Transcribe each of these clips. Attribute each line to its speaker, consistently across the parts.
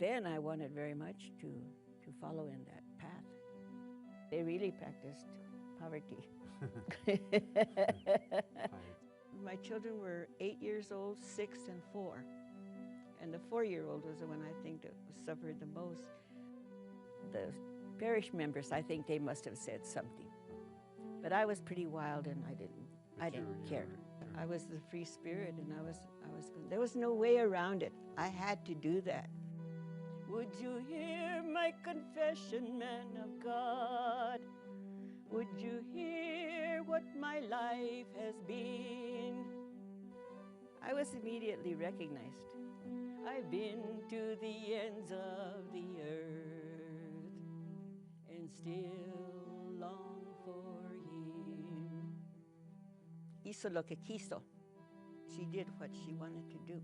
Speaker 1: Then I wanted very much to follow in that path. They really practiced poverty. My children were 8 years old, 6, and 4. And the 4-year-old was the one I think that suffered the most. The parish members, I think they must have said something. But I was pretty wild and I didn't care. I was the free spirit and there was no way around it. I had to do that. Would you hear my confession, man of God? Would you hear what my life has been? I was immediately recognized. I've been to the ends of the earth and still long for him. Hizo lo que quiso. She did what she wanted to do.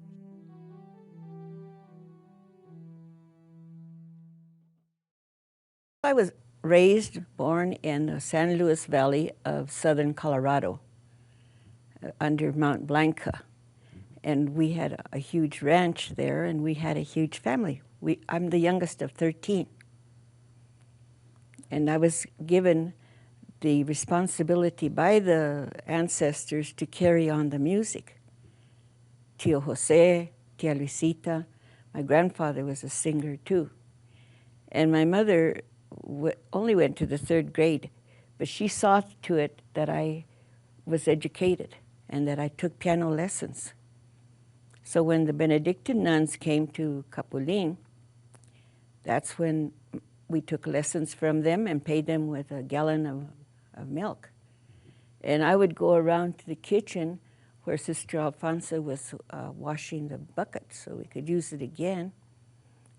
Speaker 1: I was born in the San Luis Valley of southern Colorado, under Mount Blanca. And we had a huge ranch there, and we had a huge family. I'm the youngest of 13. And I was given the responsibility by the ancestors to carry on the music. Tio Jose, Tia Luisita, my grandfather was a singer too. And my mother only went to the 3rd grade, but she saw to it that I was educated and that I took piano lessons. So when the Benedictine nuns came to Capulin, that's when we took lessons from them and paid them with a gallon of milk. And I would go around to the kitchen where Sister Alfonso was washing the bucket so we could use it again.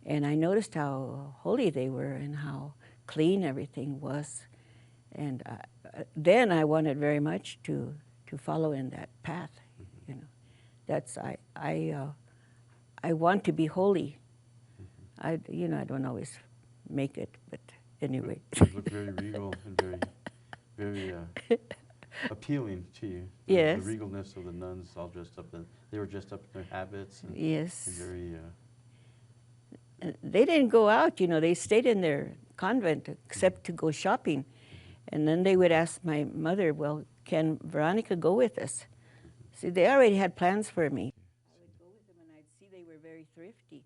Speaker 1: And I noticed how holy they were and how clean everything was. And then I wanted very much to follow in that path, you know. That's, I want to be holy. I don't always make it, but anyway.
Speaker 2: You look very regal and very appealing to you.
Speaker 1: Yes.
Speaker 2: The regalness of the nuns all dressed up. They were dressed up in their habits. And
Speaker 1: yes.
Speaker 2: And very...
Speaker 1: They didn't go out, you know. They stayed in their convent except to go shopping. And then they would ask my mother, well, can Veronica go with us? See, they already had plans for me. I would go with them and I'd see they were very thrifty.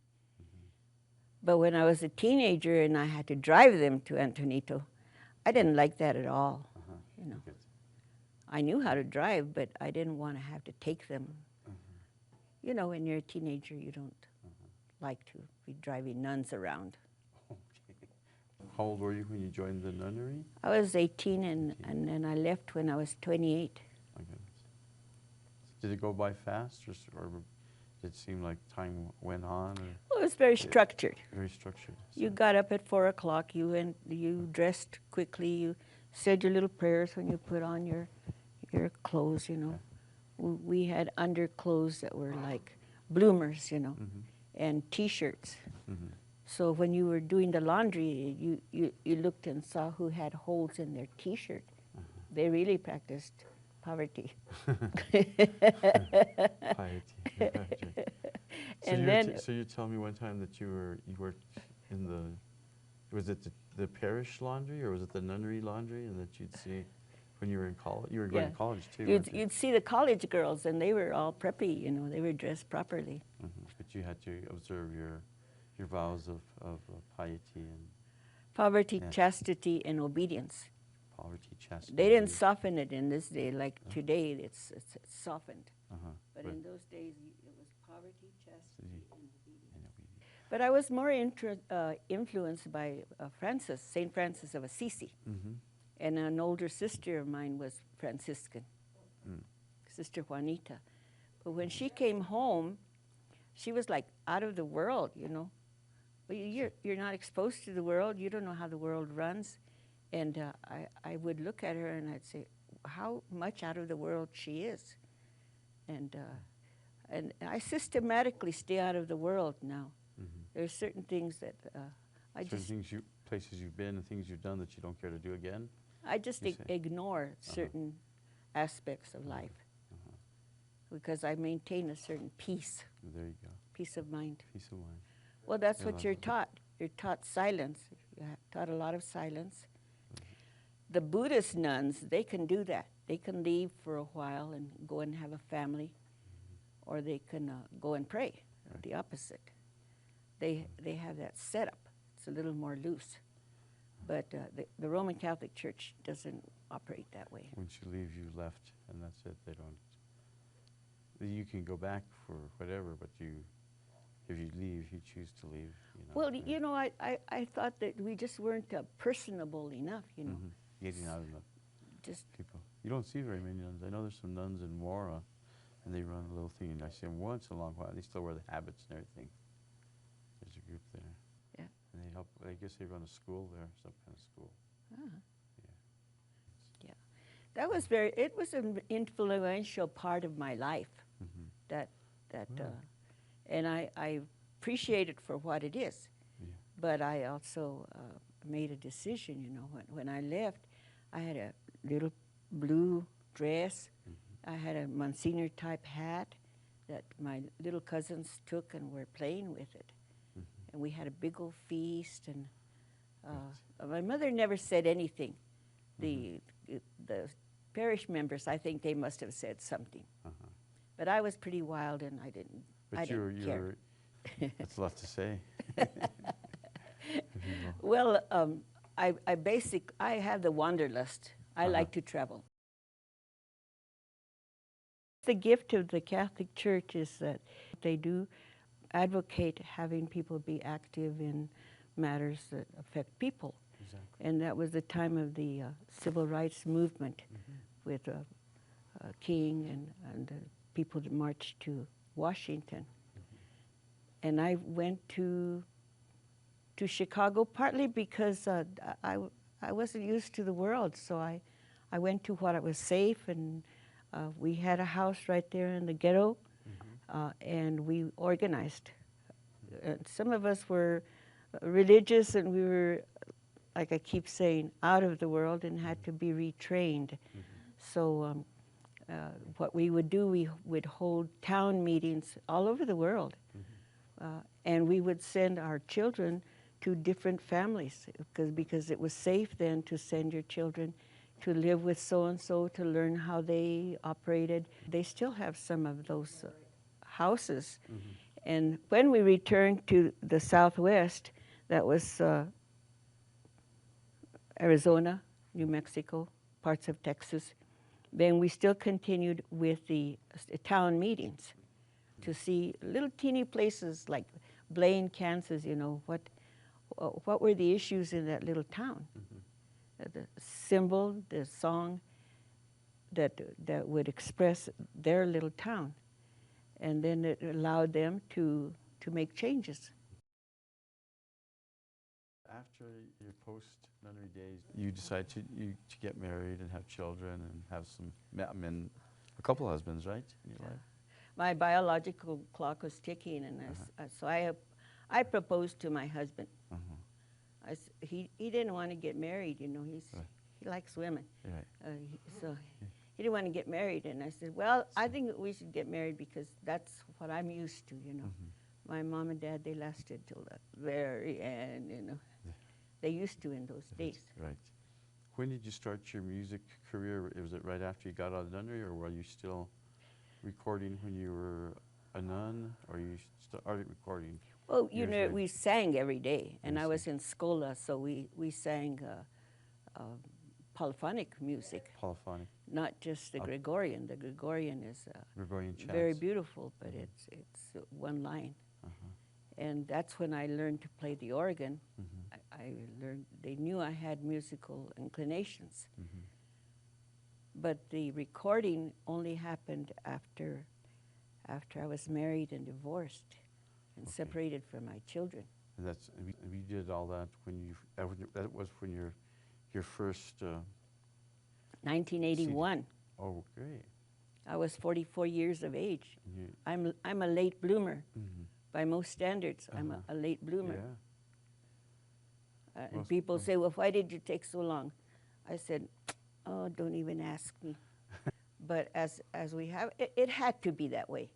Speaker 1: But when I was a teenager and I had to drive them to Antonito, I didn't like that at all, you know. I knew how to drive, but I didn't want to have to take them. You know, when you're a teenager, you don't like to be driving nuns around.
Speaker 2: How old were you when you joined the nunnery?
Speaker 1: I was 18 and then I left when I was 28.
Speaker 2: Okay. Did it go by fast or did it seem like time went on? Or
Speaker 1: Well, it was very structured.
Speaker 2: Very structured.
Speaker 1: You got up at 4 o'clock, you dressed quickly, you said your little prayers when you put on your clothes, you know. We had underclothes that were like bloomers, you know, and T-shirts. So when you were doing the laundry, you looked and saw who had holes in their T-shirt. They really practiced poverty.
Speaker 2: Piety. So you tell me one time that you worked in was it the parish laundry or was it the nunnery laundry, and that you'd see when you were in college? You were going to college too.
Speaker 1: You'd see the college girls, and they were all preppy, you know. They were dressed properly.
Speaker 2: But you had to observe your vows of piety and
Speaker 1: poverty, chastity, and obedience.
Speaker 2: Poverty, chastity.
Speaker 1: They didn't soften it in this day like today. It's softened. But in those days, it was poverty, chastity, and obedience. But I was more influenced by Francis, Saint Francis of Assisi, and an older sister of mine was Franciscan, Sister Juanita. But when she came home, she was like out of the world, you know. Well, you're not exposed to the world. You don't know how the world runs. And I would look at her and I'd say, how much out of the world she is. And I systematically stay out of the world now. There's certain things that
Speaker 2: places you've been and things you've done that you don't care to do again?
Speaker 1: I just ignore certain aspects of life because I maintain a certain peace.
Speaker 2: There you go.
Speaker 1: Peace of mind.
Speaker 2: Peace of mind.
Speaker 1: Well, that's
Speaker 2: in
Speaker 1: what you're
Speaker 2: London.
Speaker 1: taught. You're taught silence. You're taught a lot of silence. The Buddhist nuns, they can do that. They can leave for a while and go and have a family, or they can go and pray,
Speaker 2: Right.
Speaker 1: the opposite. They have that setup. It's a little more loose. But the Roman Catholic Church doesn't operate that way.
Speaker 2: Once you leave, you left, and that's it. They don't. You can go back for whatever, but if you leave, you choose to leave. You know.
Speaker 1: Well,
Speaker 2: yeah.
Speaker 1: you know, I thought that we just weren't personable enough, you know.
Speaker 2: Getting out of the
Speaker 1: Just
Speaker 2: people. You don't see very many nuns. I know there's some nuns in Mora, and they run a little thing, and I see them once in a long while. They still wear the habits and everything. There's a group there.
Speaker 1: Yeah.
Speaker 2: And they help. I guess they run a school there, some kind of school.
Speaker 1: yeah. That was it was an influential part of my life. That
Speaker 2: Wow.
Speaker 1: and I appreciate it for what it is.
Speaker 2: Yeah.
Speaker 1: But I also made a decision, you know, when I left, I had a little blue dress. I had a Monsignor type hat that my little cousins took and were playing with it. And we had a big old feast, and my mother never said anything. The parish members, I think they must have said something. But I was pretty wild, and I didn't care.
Speaker 2: That's a lot to say.
Speaker 1: Well, I have the wanderlust. I like to travel. The gift of the Catholic Church is that they do advocate having people be active in matters that affect people.
Speaker 2: Exactly.
Speaker 1: And that was the time of the civil rights movement with King and the people that marched to Washington. And I went to Chicago partly because I wasn't used to the world, so I went to what was safe, and we had a house right there in the ghetto, and we organized. Some of us were religious, and we were, like I keep saying, out of the world and had to be retrained. So what we would do, we would hold town meetings all over the world, and we would send our children to different families because it was safe then to send your children to live with so-and-so, to learn how they operated. They still have some of those houses. And when we returned to the Southwest, that was Arizona, New Mexico, parts of Texas, then we still continued with the town meetings to see little teeny places like Blaine, Kansas, you know, what were the issues in that little town? The symbol, the song that would express their little town. And then it allowed them to make changes.
Speaker 2: After your post-nunnery days, you decide to get married and have children and have a couple husbands, right, in your life?
Speaker 1: My biological clock was ticking, and so I proposed to my husband. He didn't want to get married, you know. He likes women, so he didn't want to get married. And I said, well, I think that we should get married because that's what I'm used to, you know. My mom and dad, they lasted till the very end, you know. They used to in those days.
Speaker 2: Right. When did you start your music career? Was it right after you got out of the nunnery, or were you still recording when you were a nun, or you started recording?
Speaker 1: Well, you know, we sang every day, and I was in Scola, so we sang polyphonic music.
Speaker 2: Polyphonic.
Speaker 1: Not just the Gregorian. The Gregorian is
Speaker 2: Gregorian chants.
Speaker 1: very beautiful, but it's one line. And that's when I learned to play the organ. I learned, they knew I had musical inclinations. But the recording only happened after I was married and divorced and separated from my children.
Speaker 2: And we did all that when that was when your first
Speaker 1: 1981.
Speaker 2: Oh, great.
Speaker 1: I was 44 years of age. I'm a late bloomer. By most standards, I'm a late bloomer. And people say, well, why did you take so long? I said, oh, don't even ask me. But as we have, it had to be that way.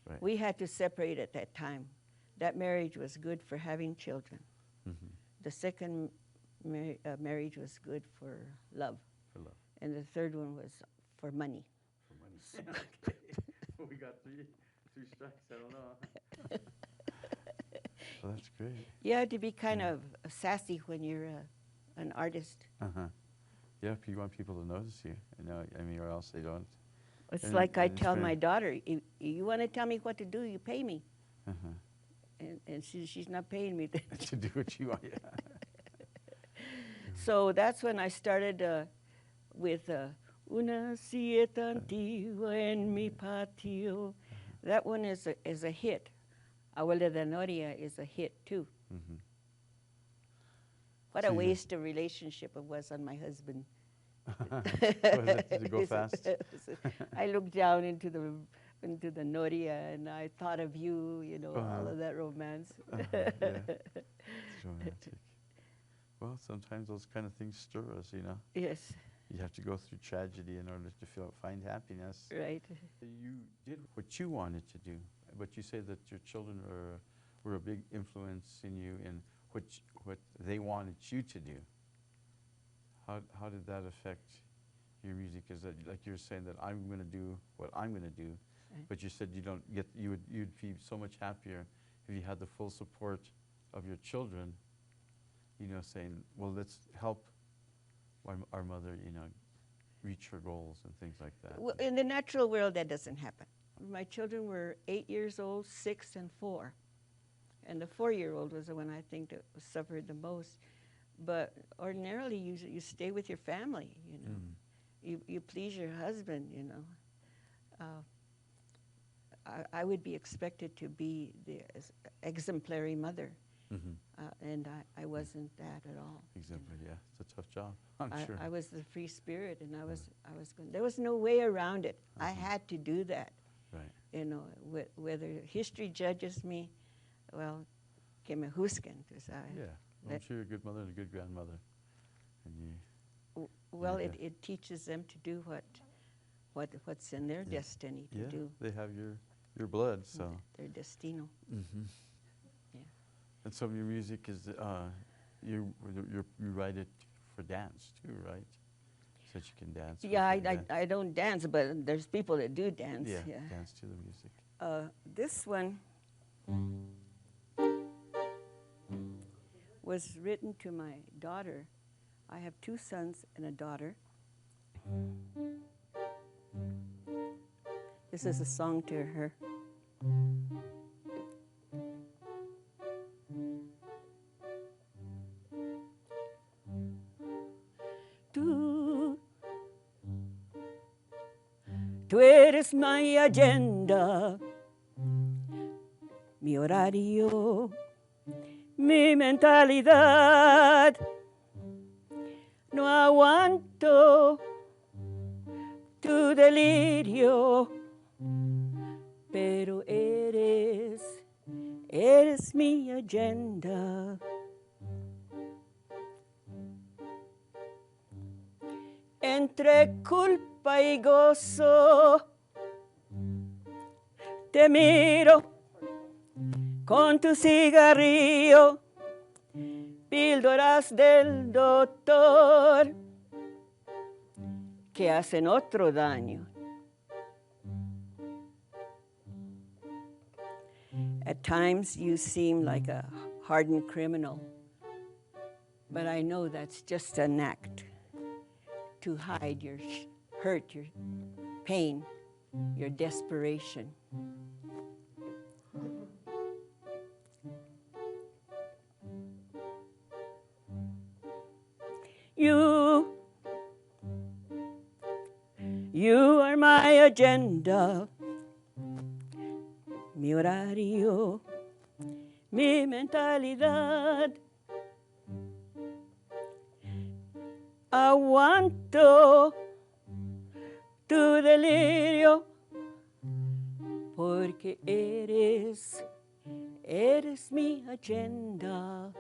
Speaker 2: Right.
Speaker 1: We had to separate at that time. That marriage was good for having children.
Speaker 2: Mm-hmm.
Speaker 1: The second marriage was good for love.
Speaker 2: For love.
Speaker 1: And the third one was for money.
Speaker 2: For money. Okay. We got three strikes. I don't know. Well, that's great.
Speaker 1: You have to be kind of sassy when you're an artist.
Speaker 2: Uh-huh. Yeah, if you want people to notice you, I mean, or else they don't.
Speaker 1: It's
Speaker 2: And-
Speaker 1: like I
Speaker 2: and it's
Speaker 1: tell
Speaker 2: very-
Speaker 1: my daughter, you want to tell me what to do, you pay me.
Speaker 2: Uh-huh.
Speaker 1: And she's not paying me.
Speaker 2: To do what you want, yeah.
Speaker 1: So that's when I started with Una sieta antigua en mi patio. That one is a hit. Abuela de Noria is a hit too.
Speaker 2: Mm-hmm.
Speaker 1: What
Speaker 2: So
Speaker 1: a
Speaker 2: you-
Speaker 1: waste of relationship it was on my husband.
Speaker 2: Was it, did it go fast?
Speaker 1: I looked down into the Noria and I thought of you, all
Speaker 2: Uh-huh.
Speaker 1: of that romance.
Speaker 2: Yeah. It's romantic. Well, sometimes those kind of things stir us,
Speaker 1: Yes,
Speaker 2: You have to go through tragedy in order to find happiness.
Speaker 1: right.
Speaker 2: You did what you wanted to do, but you say that your children were a big influence in you in what they wanted you to do. How did that affect your music? Is that like you're saying that I'm going to do what I'm going to do,
Speaker 1: Right.
Speaker 2: but you said you'd be so much happier if you had the full support of your children, saying, well, let's help our mother, reach her goals and things like that.
Speaker 1: Well, in the natural world, that doesn't happen. My children were 8 years old, 6, and 4. And the 4-year-old was the one I think that suffered the most. But ordinarily, you stay with your family, You please your husband, I would be expected to be the exemplary mother.
Speaker 2: Mm-hmm.
Speaker 1: And I wasn't that at all.
Speaker 2: Exemplary, yeah. It's a tough job, I'm sure.
Speaker 1: I was the free spirit, and I was going. There was no way around it. I had to do that.
Speaker 2: Right.
Speaker 1: Whether history judges me, well, que me juzguen.
Speaker 2: Yeah. Well, I'm sure you're a good mother and a good grandmother. And
Speaker 1: Well,
Speaker 2: Yeah.
Speaker 1: it teaches them to do what's in their destiny to do.
Speaker 2: they have your blood, so.
Speaker 1: Their destino.
Speaker 2: Mm-hmm.
Speaker 1: Yeah.
Speaker 2: And some of your music is, you write it for dance too, right? So that you can dance.
Speaker 1: Yeah,
Speaker 2: with it,
Speaker 1: I don't dance, but there's people that do dance.
Speaker 2: Yeah, dance to the music.
Speaker 1: This one was written to my daughter. I have 2 sons and a daughter. This is a song to her. Tú eres mi agenda, mi horario, mi mentalidad. No aguanto tu delirio, pero eres mi agenda. Entre culpa y gozo, te miro con tu cigarrillo, píldoras del doctor que hacen otro daño. At times you seem like a hardened criminal, but I know that's just an act to hide your hurt, your pain, your desperation. You are my agenda, mi horario, mi mentalidad. Aguanto tu delirio porque eres mi agenda.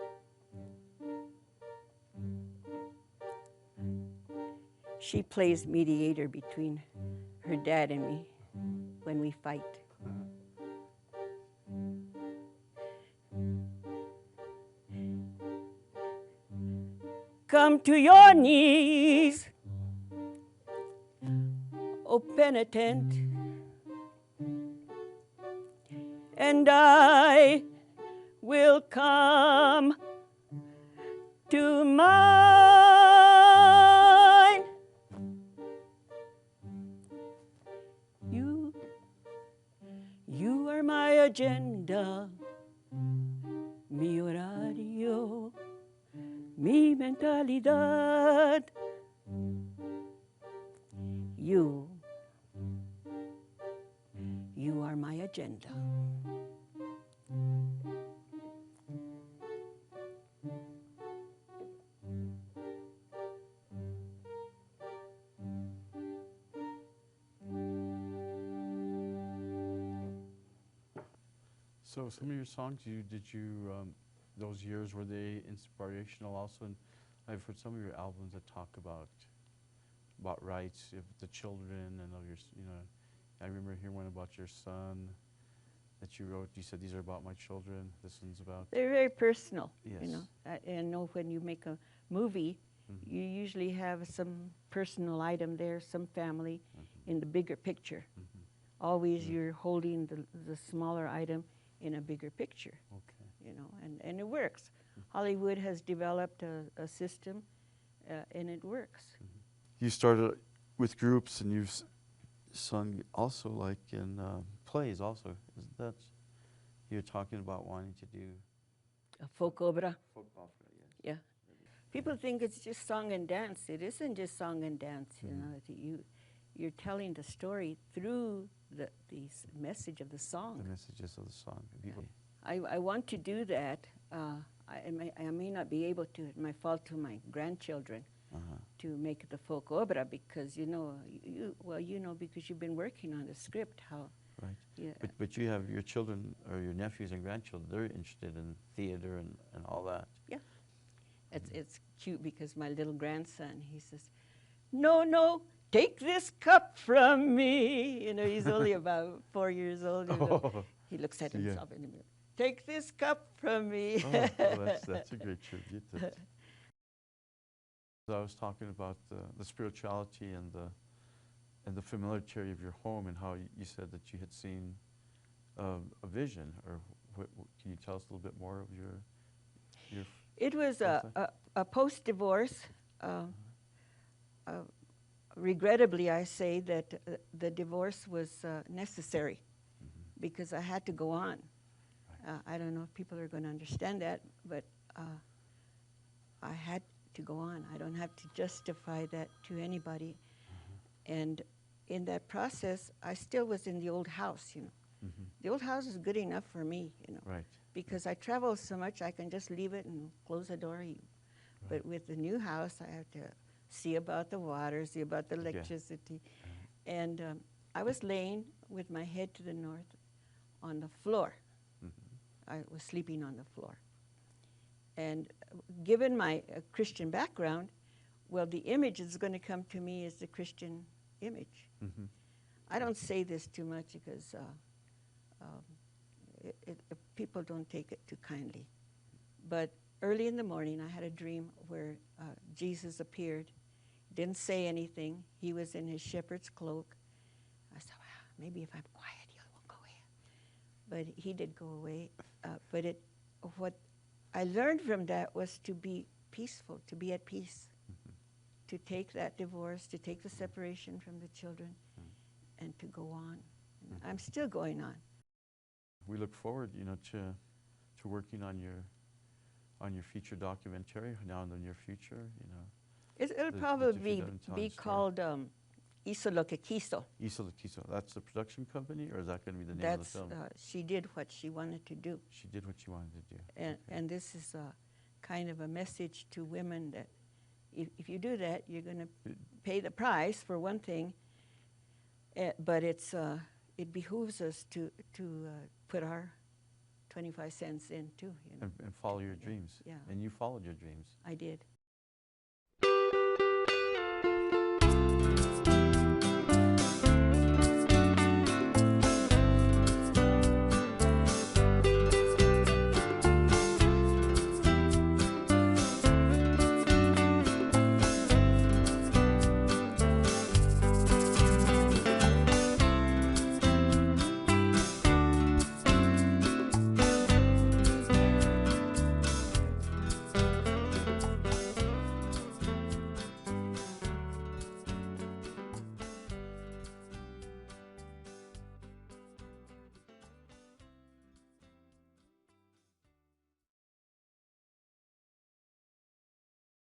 Speaker 1: She plays mediator between her dad and me when we fight. come to your knees, O penitent, and I will come to mine. You are my agenda, mi horario, mi mentalidad. You are my agenda.
Speaker 2: So some of your songs, those years, were they inspirational also? And I've heard some of your albums that talk about rights of the children and of I remember hearing one about your son that you wrote. You said, these are about my children. This one's about...
Speaker 1: They're very personal,
Speaker 2: Yes.
Speaker 1: you know. I know when you make a movie,
Speaker 2: Mm-hmm.
Speaker 1: you usually have some personal item there, some family
Speaker 2: Mm-hmm.
Speaker 1: in the bigger picture.
Speaker 2: Mm-hmm.
Speaker 1: Always
Speaker 2: Mm-hmm.
Speaker 1: you're holding the smaller item in a bigger picture,
Speaker 2: Okay.
Speaker 1: you know, and it works. Hollywood has developed a system, and it works.
Speaker 2: Mm-hmm. You started with groups, and you've sung also like in plays also. Isn't that, you're talking about wanting to do
Speaker 1: A folk opera,
Speaker 2: folk opera, yes.
Speaker 1: yeah. People think it's just song and dance. It isn't just song and dance, you know. You're telling the story through the message of the song.
Speaker 2: The messages of the song. People.
Speaker 1: I want to do that. I may not be able to. It might fall to my grandchildren to make the folk opera because you know because you've been working on the script how.
Speaker 2: Right.
Speaker 1: Yeah.
Speaker 2: But you have your children or your nephews and grandchildren. They're interested in theater and all that.
Speaker 1: Yeah. It's cute because my little grandson, he says, no, take this cup from me. You know, he's only about 4 years old.
Speaker 2: Oh.
Speaker 1: He looks at himself in the mirror. Take this cup from me.
Speaker 2: Oh, well, that's a great tribute. I was talking about the spirituality and the familiarity of your home, and how you said that you had seen a vision. Or can you tell us a little bit more of your
Speaker 1: It was a post-divorce. Regrettably, I say that the divorce was necessary because I had to go on. Right. I don't know if people are going to understand that, but I had to go on. I don't have to justify that to anybody. And in that process, I still was in the old house, you know. The old house is good enough for me, you know.
Speaker 2: Right.
Speaker 1: Because I travel so much, I can just leave it and close the door. Right. But with the new house, I have to see about the water, see about the electricity. And I was laying with my head to the north on the floor. I was sleeping on the floor. And given my Christian background, well, the image that's going to come to me is the Christian image. I don't say this too much because people don't take it too kindly. But early in the morning, I had a dream where Jesus appeared. Didn't say anything. He was in his shepherd's cloak. I said, well, maybe if I'm quiet, he won't go away. But he did go away. What I learned from that was to be peaceful, to be at peace, to take that divorce, to take the separation from the children, and to go on. I'm still going on.
Speaker 2: We look forward, you know, to working on your feature documentary now in the near future, you know.
Speaker 1: It'll probably be called Hizo lo que quiso.
Speaker 2: Hizo lo quiso. That's the production company, or is that going to be the name of the film?
Speaker 1: She did what she wanted to do.
Speaker 2: She did what she wanted to do.
Speaker 1: And this is kind of a message to women that if you do that, you're going to pay the price for one thing, but it behooves us to put our 25 cents in too. You know?
Speaker 2: And follow your dreams.
Speaker 1: Yeah.
Speaker 2: And you followed your dreams.
Speaker 1: I did.